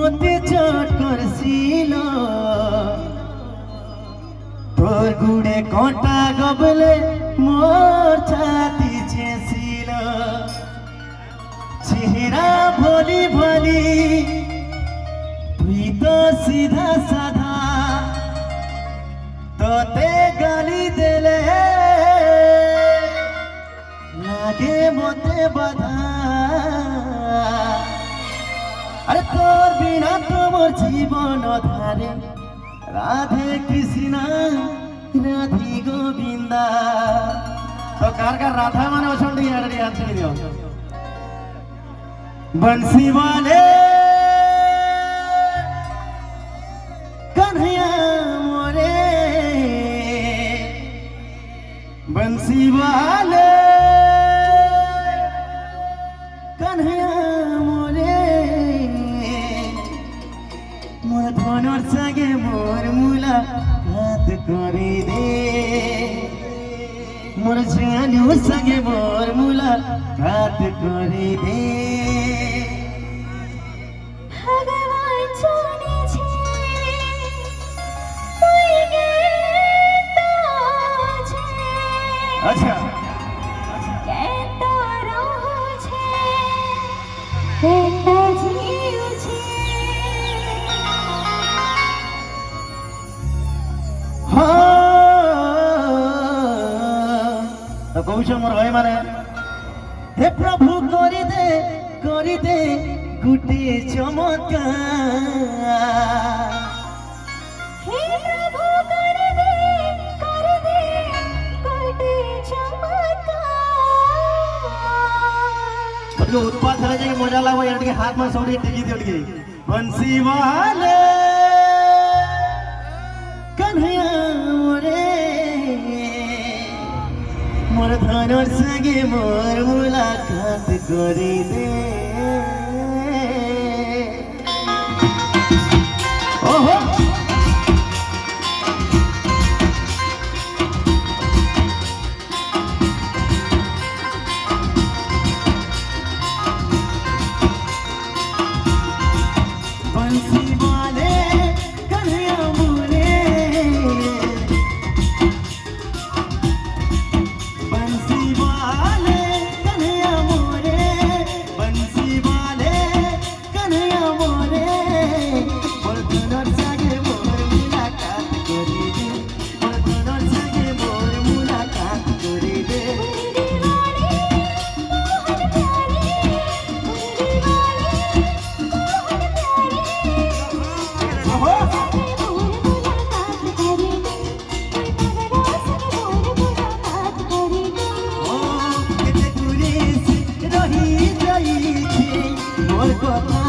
মতে চট করছিল তোর গুড়ে কটা গবলে মোর ছাতি ছেছিল চেহারা ভলি ভলি তুই তো সিধা সাধা তোতে গালি দেলে লাগে মতে বাধা আরে তোর বিনা তোমার জীবন ধারে রাধে কৃষ্ণ রাধি গোবিন্দা তো কার কার রাধা মানে অছন্তি আড়ি আছে দিও बंसी वाले कन्हैया मोरे बंसी वाले कन्हैया मोरे मोर धनर संगे मोर मुलाकात करी दे मोर जानू संगे मोर मुलाकात करी दे अच्छा तो कौशल मोर भाई माने हे प्रभु करी दे गुटे चमत्कार हे प्रभु करी दे गुटे चमत्कार जो उत्पाद झाला जे मजा लागवा याडके हात मा सोडी टिकी देडके बंसी वाले कन्हैया मोरे मोर धनर संगे मोर मुलाकात करी दे ओहो बंसी वाले कन्हैया मोरे बंसी वाले कन्हैया मोरे बंसी वाले कन्हैया मोरे मोर धनर संगे मोर मुलाकात करी दे मोर धनर संगे मोर मुलाकात करी दे मोर कथा